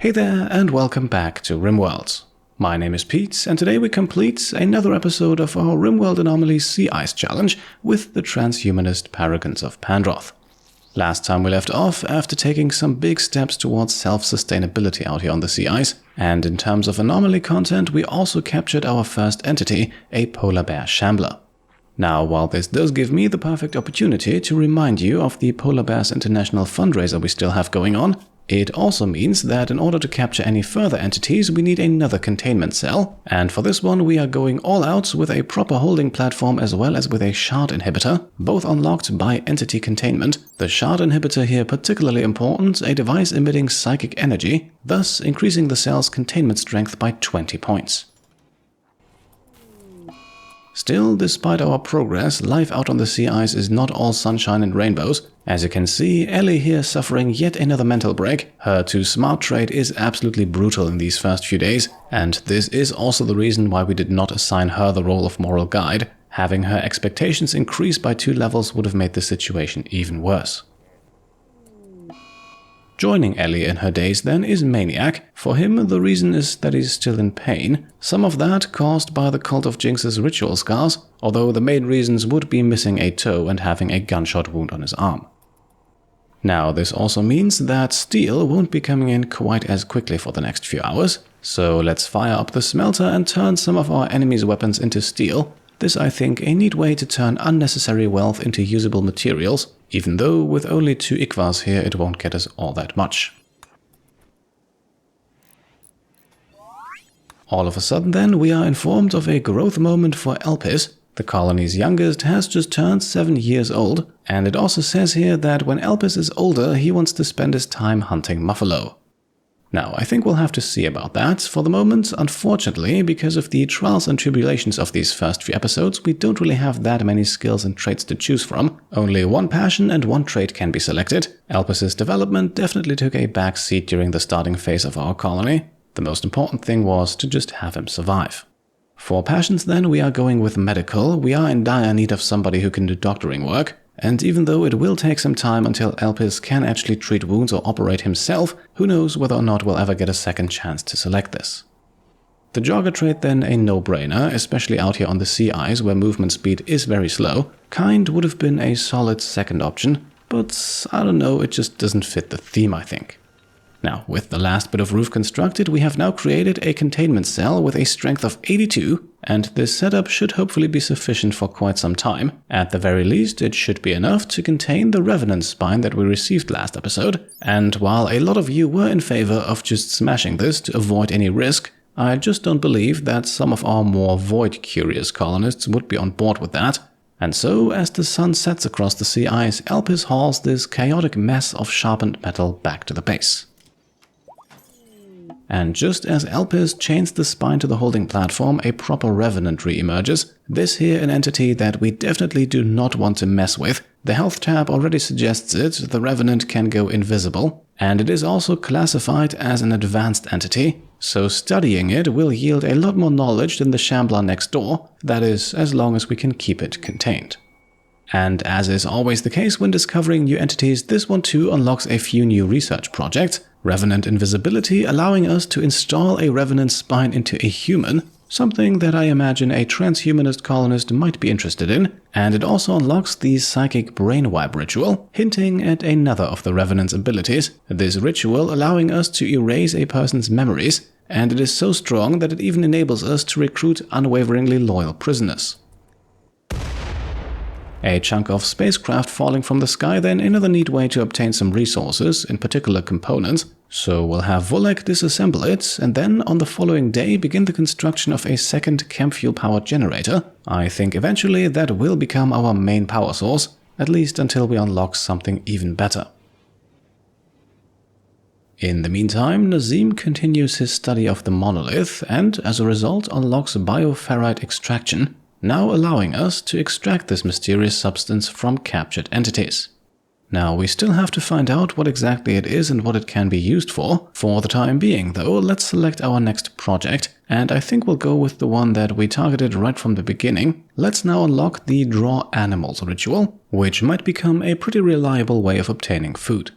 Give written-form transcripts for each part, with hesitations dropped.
Hey there and welcome back to Rimworld. My name is Pete and today we complete another episode of our Rimworld Anomaly Sea Ice Challenge with the transhumanist paragons of Pandroth. Last time we left off after taking some big steps towards self-sustainability out here on the sea ice, and in terms of anomaly content we also captured our first entity, a polar bear shambler. Now, while this does give me the perfect opportunity to remind you of the Polar Bears International fundraiser we still have going on, it also means that in order to capture any further entities we need another containment cell, and for this one we are going all out with a proper holding platform as well as with a shard inhibitor, both unlocked by entity containment. The shard inhibitor here particularly important, a device emitting psychic energy, thus increasing the cell's containment strength by 20 points. Still, despite our progress, life out on the sea ice is not all sunshine and rainbows. As you can see, Ellie here suffering yet another mental break. Her too smart trait is absolutely brutal in these first few days, and this is also the reason why we did not assign her the role of moral guide. Having her expectations increase by 2 levels would have made the situation even worse. Joining Ellie in her days then is Maniac. For him, the reason is that he's still in pain, some of that caused by the Cult of Jinx's ritual scars, although the main reasons would be missing a toe and having a gunshot wound on his arm. Now, this also means that steel won't be coming in quite as quickly for the next few hours, so let's fire up the smelter and turn some of our enemies' weapons into steel. This, I think, a neat way to turn unnecessary wealth into usable materials, even though with only 2 Ikvas here it won't get us all that much. All of a sudden then we are informed of a growth moment for Elpis. The colony's youngest has just turned 7 years old, and it also says here that when Elpis is older he wants to spend his time hunting buffalo. Now, I think we'll have to see about that. For the moment, unfortunately, because of the trials and tribulations of these first few episodes, we don't really have that many skills and traits to choose from. Only 1 passion and 1 trait can be selected. Elpis' development definitely took a back seat during the starting phase of our colony. The most important thing was to just have him survive. For passions then, we are going with medical. We are in dire need of somebody who can do doctoring work. And even though it will take some time until Elpis can actually treat wounds or operate himself, who knows whether or not we'll ever get a second chance to select this. The jogger trait then a no-brainer, especially out here on the sea ice where movement speed is very slow. Kind would have been a solid second option, but I don't know, it just doesn't fit the theme, I think. Now, with the last bit of roof constructed, we have now created a containment cell with a strength of 82, and this setup should hopefully be sufficient for quite some time. At the very least, it should be enough to contain the Revenant spine that we received last episode, and while a lot of you were in favor of just smashing this to avoid any risk, I just don't believe that some of our more void-curious colonists would be on board with that. And so, as the sun sets across the sea ice, Elpis hauls this chaotic mess of sharpened metal back to the base. And just as Elpis chains the spine to the holding platform, a proper Revenant re-emerges. This here an entity that we definitely do not want to mess with. The health tab already suggests it, the Revenant can go invisible, and it is also classified as an advanced entity, so studying it will yield a lot more knowledge than the Shambler next door, that is, as long as we can keep it contained. And as is always the case when discovering new entities, this one too unlocks a few new research projects. Revenant invisibility, allowing us to install a Revenant spine into a human, something that I imagine a transhumanist colonist might be interested in, and it also unlocks the psychic brainwipe ritual, hinting at another of the Revenant's abilities, this ritual allowing us to erase a person's memories, and it is so strong that it even enables us to recruit unwaveringly loyal prisoners. A chunk of spacecraft falling from the sky then another neat way to obtain some resources, in particular components, so we'll have Volek disassemble it, and then on the following day begin the construction of a second chem fuel powered generator. I think eventually that will become our main power source, at least until we unlock something even better. In the meantime, Nazim continues his study of the monolith and, as a result, unlocks bioferrite extraction, now allowing us to extract this mysterious substance from captured entities. Now, we still have to find out what exactly it is and what it can be used for. For the time being, though, let's select our next project, and I think we'll go with the one that we targeted right from the beginning. Let's now unlock the Draw Animals ritual, which might become a pretty reliable way of obtaining food.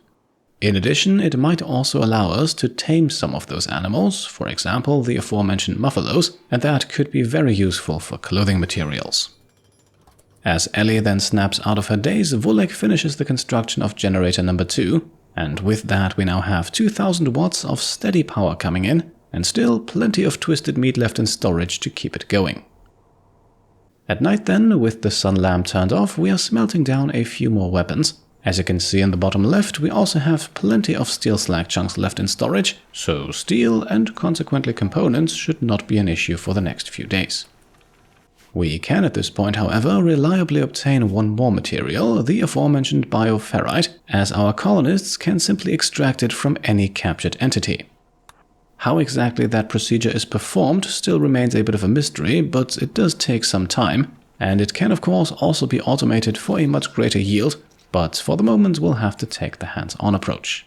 In addition, it might also allow us to tame some of those animals, for example the aforementioned muffalos, and that could be very useful for clothing materials. As Ellie then snaps out of her daze, Volek finishes the construction of generator number 2, and with that we now have 2000 watts of steady power coming in, and still plenty of twisted meat left in storage to keep it going. At night then, with the sun lamp turned off, we are smelting down a few more weapons. As you can see in the bottom left, we also have plenty of steel slag chunks left in storage, so steel and consequently components should not be an issue for the next few days. We can at this point, however, reliably obtain one more material, the aforementioned bioferrite, as our colonists can simply extract it from any captured entity. How exactly that procedure is performed still remains a bit of a mystery, but it does take some time, and it can of course also be automated for a much greater yield, but for the moment we'll have to take the hands-on approach.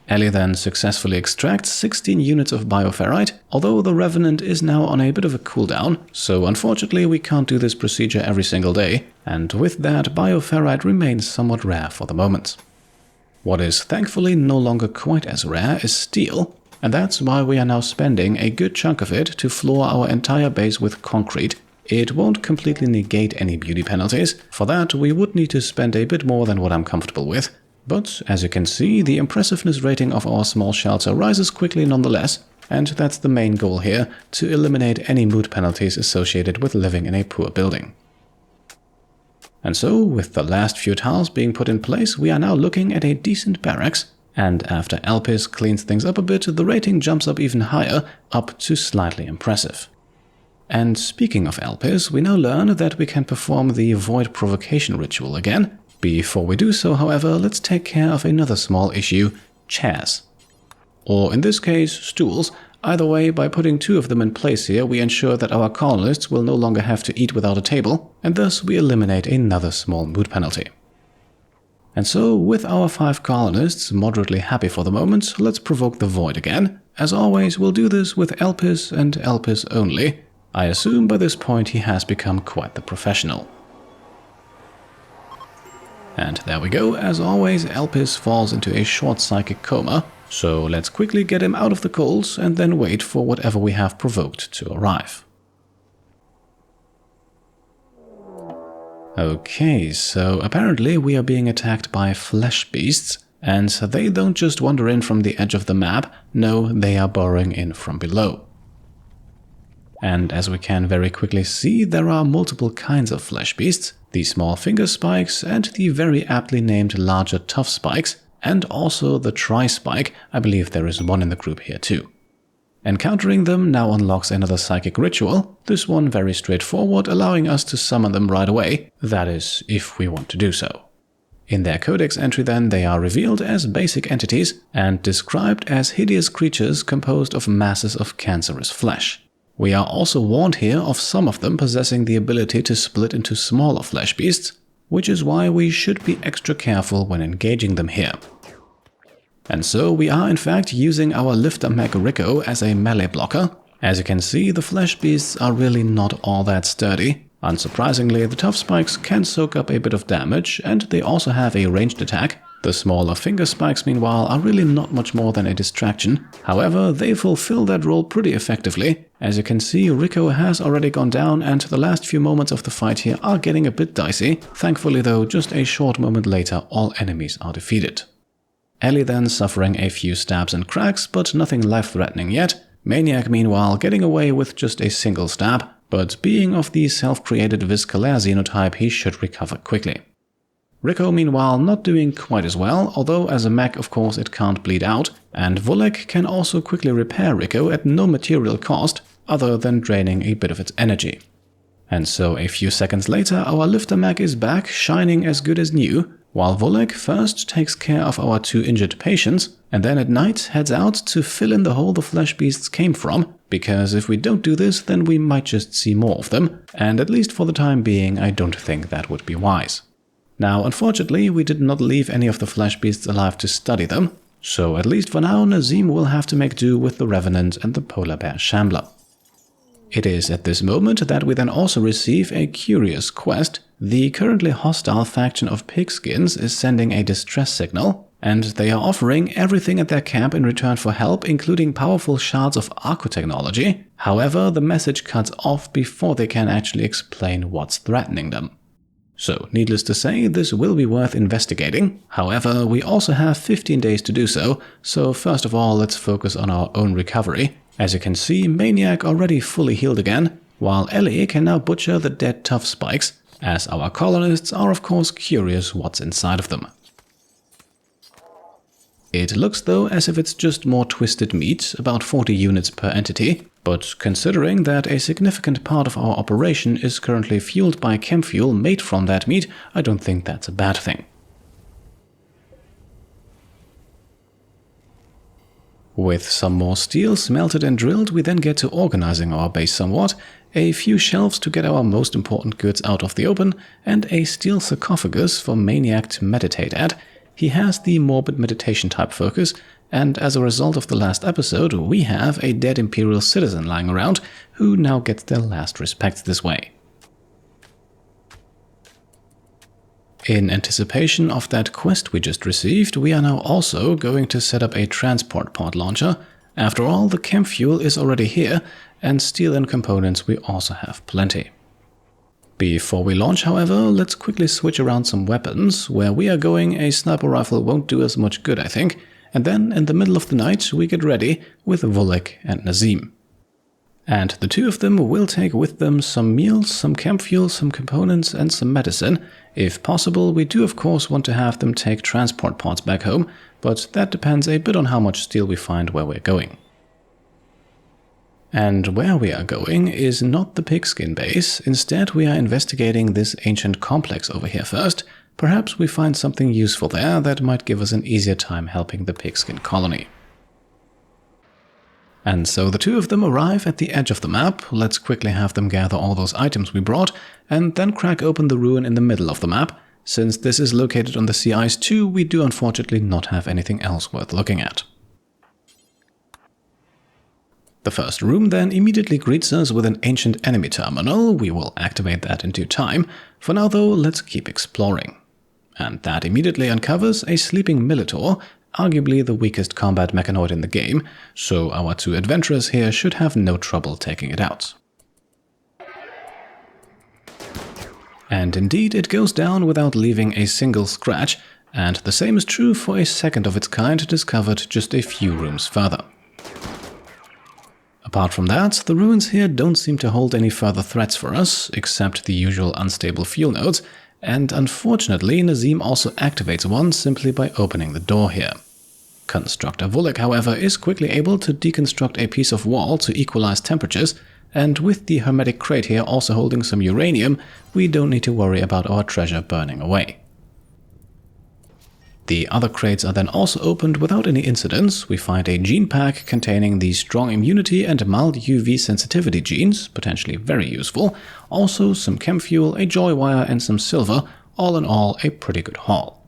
Ellie then successfully extracts 16 units of bioferrite, although the Revenant is now on a bit of a cooldown, so unfortunately we can't do this procedure every single day, and with that bioferrite remains somewhat rare for the moment. What is thankfully no longer quite as rare is steel, and that's why we are now spending a good chunk of it to floor our entire base with concrete. It won't completely negate any beauty penalties. For that, we would need to spend a bit more than what I'm comfortable with. But as you can see, the impressiveness rating of our small shelter rises quickly nonetheless, and that's the main goal here, to eliminate any mood penalties associated with living in a poor building. And so, with the last few tiles being put in place, we are now looking at a decent barracks, and after Elpis cleans things up a bit, the rating jumps up even higher, up to slightly impressive. And speaking of Elpis, we now learn that we can perform the Void Provocation ritual again. Before we do so, however, let's take care of another small issue, chairs. Or in this case, stools. Either way, by putting 2 of them in place here, we ensure that our colonists will no longer have to eat without a table, and thus we eliminate another small mood penalty. And so, with our 5 colonists moderately happy for the moment, let's provoke the Void again. As always, we'll do this with Elpis and Elpis only. I assume by this point he has become quite the professional. And there we go, as always, Elpis falls into a short psychic coma, so let's quickly get him out of the coals and then wait for whatever we have provoked to arrive. Okay, so apparently we are being attacked by Fleshbeasts, and they don't just wander in from the edge of the map, no, they are burrowing in from below. And as we can very quickly see, there are multiple kinds of Fleshbeasts, the small finger spikes and the very aptly named larger tough spikes, and also the tri-spike. I believe there is one in the group here too. Encountering them now unlocks another psychic ritual, this one very straightforward, allowing us to summon them right away, that is, if we want to do so. In their codex entry then, they are revealed as basic entities and described as hideous creatures composed of masses of cancerous flesh. We are also warned here of some of them possessing the ability to split into smaller flesh beasts, which is why we should be extra careful when engaging them here. And so we are in fact using our lifter mech Rico as a melee blocker. As you can see, the flesh beasts are really not all that sturdy. Unsurprisingly, the tough spikes can soak up a bit of damage, and they also have a ranged attack. The smaller finger spikes, meanwhile, are really not much more than a distraction. However, they fulfill that role pretty effectively. As you can see, Rico has already gone down, and the last few moments of the fight here are getting a bit dicey. Thankfully though, just a short moment later, all enemies are defeated. Ellie then suffering a few stabs and cracks, but nothing life-threatening yet. Maniac, meanwhile, getting away with just a single stab, but being of the self-created Viscalaire xenotype, he should recover quickly. Rico, meanwhile, not doing quite as well, although as a mech, of course, it can't bleed out, and Volek can also quickly repair Rico at no material cost, other than draining a bit of its energy. And so a few seconds later, our lifter mech is back, shining as good as new, while Volek first takes care of our 2 injured patients, and then at night heads out to fill in the hole the flesh beasts came from, because if we don't do this, then we might just see more of them, and at least for the time being, I don't think that would be wise. Now, unfortunately, we did not leave any of the flesh beasts alive to study them, so at least for now, Nazim will have to make do with the Revenant and the polar bear Shambler. It is at this moment that we then also receive a curious quest. The currently hostile faction of Pigskins is sending a distress signal, and they are offering everything at their camp in return for help, including powerful shards of Arco technology. However, the message cuts off before they can actually explain what's threatening them. So, needless to say, this will be worth investigating. However, we also have 15 days to do so, so first of all let's focus on our own recovery. As you can see, Maniac already fully healed again, while Ellie can now butcher the dead tough spikes, as our colonists are of course curious what's inside of them. It looks though as if it's just more twisted meat, about 40 units per entity, but considering that a significant part of our operation is currently fueled by chem fuel made from that meat, I don't think that's a bad thing. With some more steel smelted and drilled, we then get to organizing our base somewhat, a few shelves to get our most important goods out of the open, and a steel sarcophagus for Maniac to meditate at. He has the morbid meditation type focus, and as a result of the last episode, we have a dead Imperial citizen lying around who now gets their last respects this way. In anticipation of that quest we just received, we are now also going to set up a transport pod launcher. After all, the chem fuel is already here, and steel and components we also have plenty. Before we launch, however, let's quickly switch around some weapons. Where we are going, a sniper rifle won't do us much good, I think. And then, in the middle of the night, we get ready with Volek and Nazim. And the two of them will take with them some meals, some chem fuel, some components, and some medicine. If possible, we do of course want to have them take transport pods back home, but that depends a bit on how much steel we find where we're going. And where we are going is not the pigskin base. Instead, we are investigating this ancient complex over here first. Perhaps we find something useful there that might give us an easier time helping the pigskin colony. And so the two of them arrive at the edge of the map. Let's quickly have them gather all those items we brought, and then crack open the ruin in the middle of the map. Since this is located on the sea ice too, we do unfortunately not have anything else worth looking at. The first room then immediately greets us with an ancient enemy terminal. We will activate that in due time. For now though, let's keep exploring. And that immediately uncovers a sleeping Militor, arguably the weakest combat mechanoid in the game, so our two adventurers here should have no trouble taking it out. And indeed, it goes down without leaving a single scratch, and the same is true for a second of its kind discovered just a few rooms further. Apart from that, the ruins here don't seem to hold any further threats for us, except the usual unstable fuel nodes, and unfortunately Nazim also activates one simply by opening the door here. Constructor Volek, however, is quickly able to deconstruct a piece of wall to equalize temperatures, and with the hermetic crate here also holding some uranium, we don't need to worry about our treasure burning away. The other crates are then also opened without any incidents. We find a gene pack containing the strong immunity and mild UV sensitivity genes, potentially very useful, also some chem fuel, a joy wire and some silver, all in all a pretty good haul.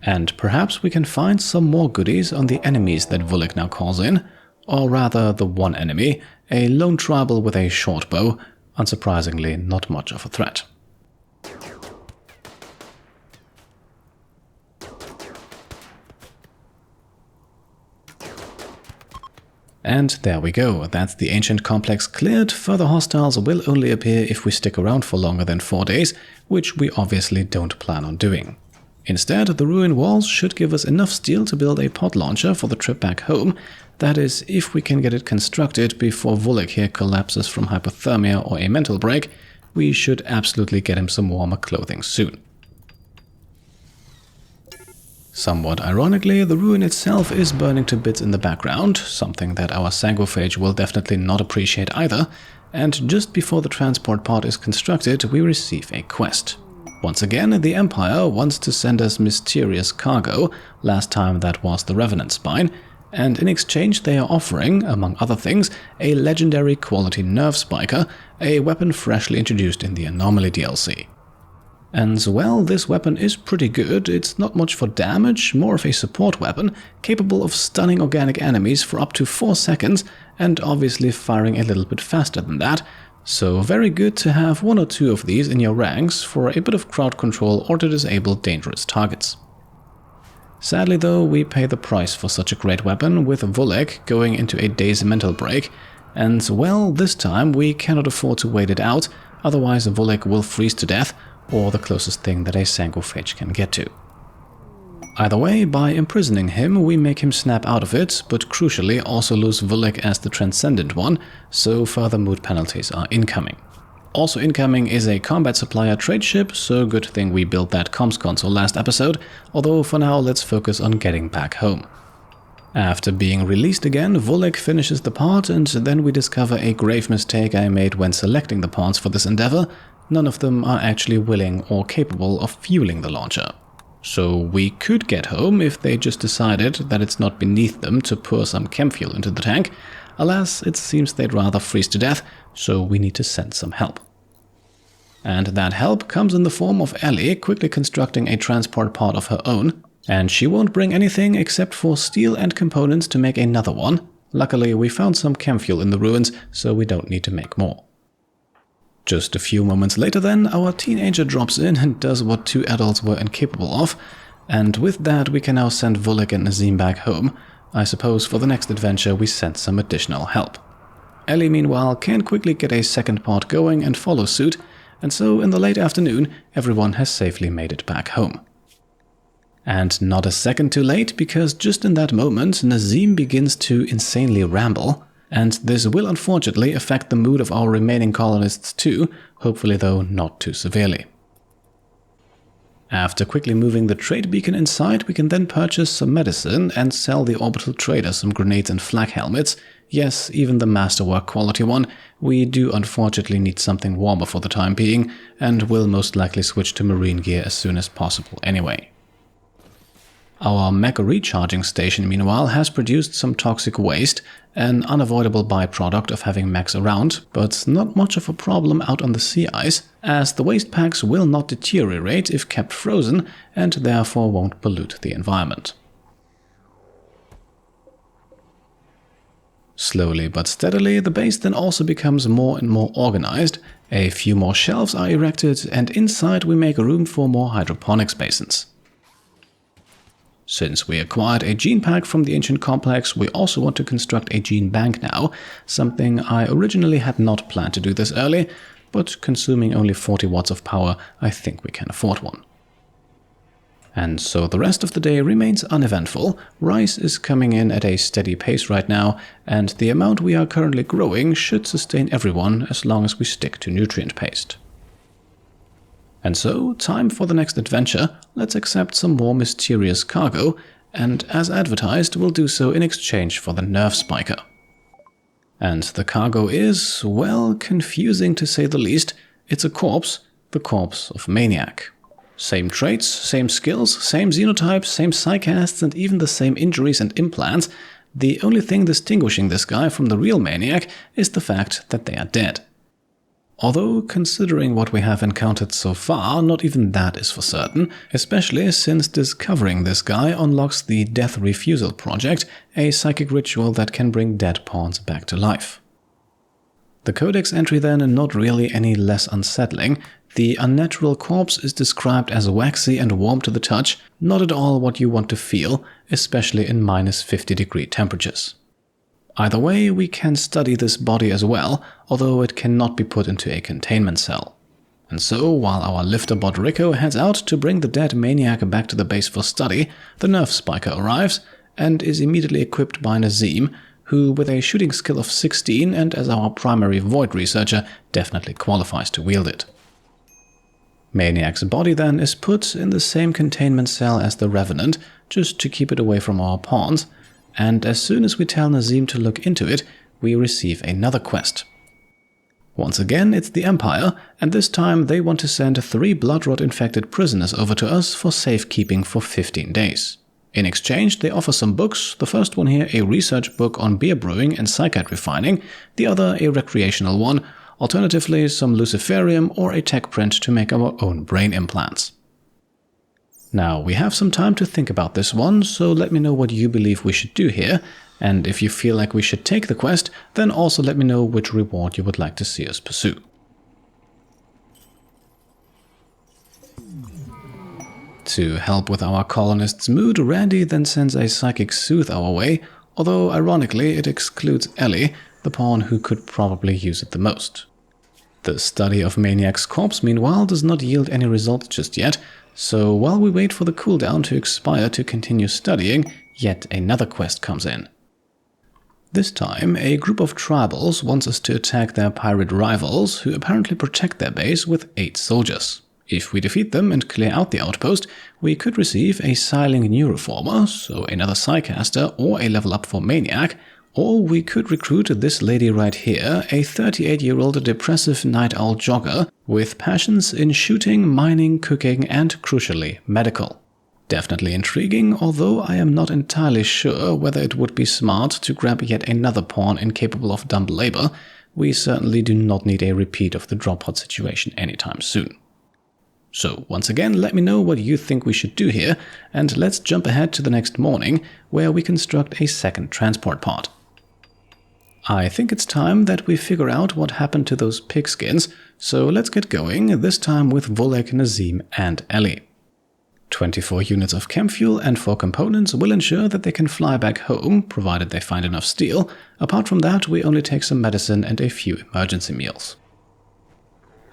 And perhaps we can find some more goodies on the enemies that Volek now calls in, or rather the one enemy, a lone tribal with a short bow, unsurprisingly not much of a threat. And there we go, that's the ancient complex cleared. Further hostiles will only appear if we stick around for longer than 4 days, which we obviously don't plan on doing. Instead, the ruin walls should give us enough steel to build a pod launcher for the trip back home. That is, if we can get it constructed before Volek here collapses from hypothermia or a mental break. We should absolutely get him some warmer clothing soon. Somewhat ironically, the ruin itself is burning to bits in the background, something that our sanguiphage will definitely not appreciate either, and just before the transport pod is constructed, we receive a quest. Once again, the Empire wants to send us mysterious cargo. Last time that was the Revenant spine, and in exchange they are offering, among other things, a legendary quality nerve spiker, a weapon freshly introduced in the Anomaly DLC. And well, this weapon is pretty good. It's not much for damage, more of a support weapon, capable of stunning organic enemies for up to 4 seconds, and obviously firing a little bit faster than that. So very good to have 1 or 2 of these in your ranks for a bit of crowd control or to disable dangerous targets. Sadly though, we pay the price for such a great weapon, with Volek going into a day's mental break, and well, this time we cannot afford to wait it out, otherwise Volek will freeze to death, or the closest thing that a Sangophage can get to. Either way, by imprisoning him, we make him snap out of it, but crucially also lose Volek as the Transcendent one, so further mood penalties are incoming. Also incoming is a combat supplier trade ship, so good thing we built that comms console last episode, although for now let's focus on getting back home. After being released again, Volek finishes the part, and then we discover a grave mistake I made when selecting the parts for this endeavor. None of them are actually willing or capable of fueling the launcher. So we could get home if they just decided that it's not beneath them to pour some chem fuel into the tank. Alas, it seems they'd rather freeze to death, so we need to send some help. And that help comes in the form of Ellie quickly constructing a transport pod of her own, and she won't bring anything except for steel and components to make another one. Luckily, we found some chem fuel in the ruins, so we don't need to make more. Just a few moments later then, our teenager drops in and does what two adults were incapable of, and with that we can now send Volek and Nazim back home. I suppose for the next adventure we send some additional help. Ellie meanwhile can quickly get a second part going and follow suit, and so in the late afternoon everyone has safely made it back home. And not a second too late, because just in that moment Nazim begins to insanely ramble, and this will unfortunately affect the mood of our remaining colonists too, hopefully though not too severely. After quickly moving the trade beacon inside, we can then purchase some medicine and sell the orbital trader some grenades and flak helmets. Yes, even the masterwork quality one. We do unfortunately need something warmer for the time being, and will most likely switch to marine gear as soon as possible anyway. Our mecha recharging station, meanwhile, has produced some toxic waste, an unavoidable byproduct of having mechs around, but not much of a problem out on the sea ice, as the waste packs will not deteriorate if kept frozen and therefore won't pollute the environment. Slowly but steadily, the base then also becomes more and more organized. A few more shelves are erected, and inside we make room for more hydroponics basins. Since we acquired a gene pack from the ancient complex, we also want to construct a gene bank now, something I originally had not planned to do this early, but consuming only 40 watts of power, I think we can afford one. And so the rest of the day remains uneventful. Rice is coming in at a steady pace right now, and the amount we are currently growing should sustain everyone as long as we stick to nutrient paste. And so, time for the next adventure. Let's accept some more mysterious cargo, and as advertised, we'll do so in exchange for the nerve spiker. And the cargo is, well, confusing to say the least. It's a corpse, the corpse of Maniac. Same traits, same skills, same xenotypes, same psycasts, and even the same injuries and implants. The only thing distinguishing this guy from the real Maniac is the fact that they are dead. Although, considering what we have encountered so far, not even that is for certain, especially since discovering this guy unlocks the Death Refusal Project, a psychic ritual that can bring dead pawns back to life. The codex entry then not really any less unsettling. The unnatural corpse is described as waxy and warm to the touch, not at all what you want to feel, especially in minus 50-degree temperatures. Either way, we can study this body as well, although it cannot be put into a containment cell. And so, while our lifter bot Rico heads out to bring the dead Maniac back to the base for study, the nerve spiker arrives, and is immediately equipped by Nazim, who, with a shooting skill of 16 and as our primary void researcher, definitely qualifies to wield it. Maniac's body then is put in the same containment cell as the Revenant, just to keep it away from our pawns, and as soon as we tell Nazim to look into it, we receive another quest. Once again, it's the Empire, and this time they want to send 3 bloodrot-infected prisoners over to us for safekeeping for 15 days. In exchange, they offer some books, the first one here a research book on beer brewing and psychite refining, the other a recreational one, alternatively some luciferium or a tech print to make our own brain implants. Now, we have some time to think about this one, so let me know what you believe we should do here, and if you feel like we should take the quest, then also let me know which reward you would like to see us pursue. To help with our colonist's mood, Randy then sends a psychic soothe our way, although ironically it excludes Ellie, the pawn who could probably use it the most. The study of Maniac's corpse, meanwhile, does not yield any result just yet, so while we wait for the cooldown to expire to continue studying, yet another quest comes in. This time, a group of tribals wants us to attack their pirate rivals, who apparently protect their base with 8 soldiers. If we defeat them and clear out the outpost, we could receive a Siling New Reformer, so another Psycaster or a level up for Maniac, or we could recruit this lady right here, a 38-year-old depressive night owl jogger with passions in shooting, mining, cooking, and crucially, medical. Definitely intriguing, although I am not entirely sure whether it would be smart to grab yet another pawn incapable of dumb labor. We certainly do not need a repeat of the drop pod situation anytime soon. So once again, let me know what you think we should do here, and let's jump ahead to the next morning, where we construct a second transport pod. I think it's time that we figure out what happened to those pigskins, so let's get going, this time with Volek, Nazim, and Ellie. 24 units of chem fuel and 4 components will ensure that they can fly back home, provided they find enough steel. Apart from that, we only take some medicine and a few emergency meals.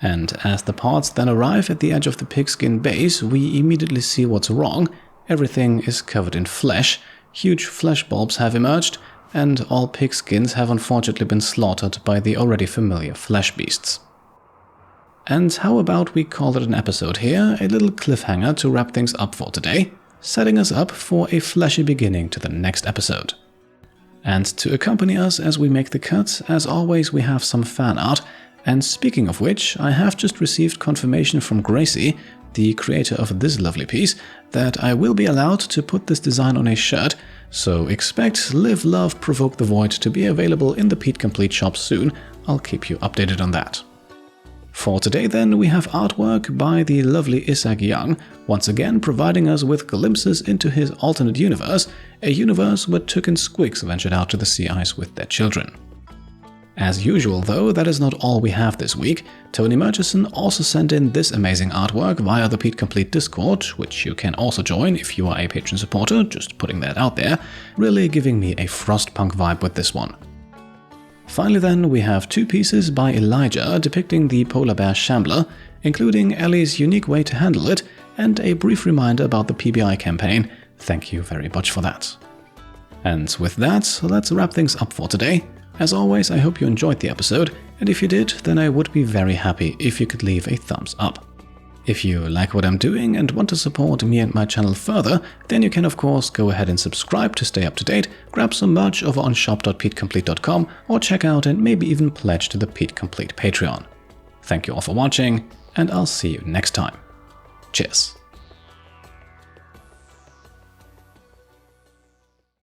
And as the pods then arrive at the edge of the pigskin base, we immediately see what's wrong. Everything is covered in flesh, huge flesh bulbs have emerged, and all pigskins have unfortunately been slaughtered by the already familiar Fleshbeasts. And how about we call it an episode here, a little cliffhanger to wrap things up for today, setting us up for a fleshy beginning to the next episode. And to accompany us as we make the cut, as always we have some fan art, and speaking of which, I have just received confirmation from Gracie, the creator of this lovely piece, that I will be allowed to put this design on a shirt, so expect Live, Love, Provoke the Void to be available in the Pete Complete shop soon. I'll keep you updated on that. For today then, we have artwork by the lovely Isaac Young, once again providing us with glimpses into his alternate universe, a universe where Took and Squigs ventured out to the sea ice with their children. As usual though, that is not all we have this week. Tony Murchison also sent in this amazing artwork via the Pete Complete Discord, which you can also join if you are a patron supporter, just putting that out there, really giving me a Frostpunk vibe with this one. Finally then, we have 2 pieces by Elijah depicting the polar bear Shambler, including Ellie's unique way to handle it, and a brief reminder about the PBI campaign. Thank you very much for that. And with that, let's wrap things up for today. As always, I hope you enjoyed the episode, and if you did, then I would be very happy if you could leave a thumbs up. If you like what I'm doing and want to support me and my channel further, then you can of course go ahead and subscribe to stay up to date, grab some merch over on shop.petecomplete.com, or check out and maybe even pledge to the Pete Complete Patreon. Thank you all for watching, and I'll see you next time. Cheers.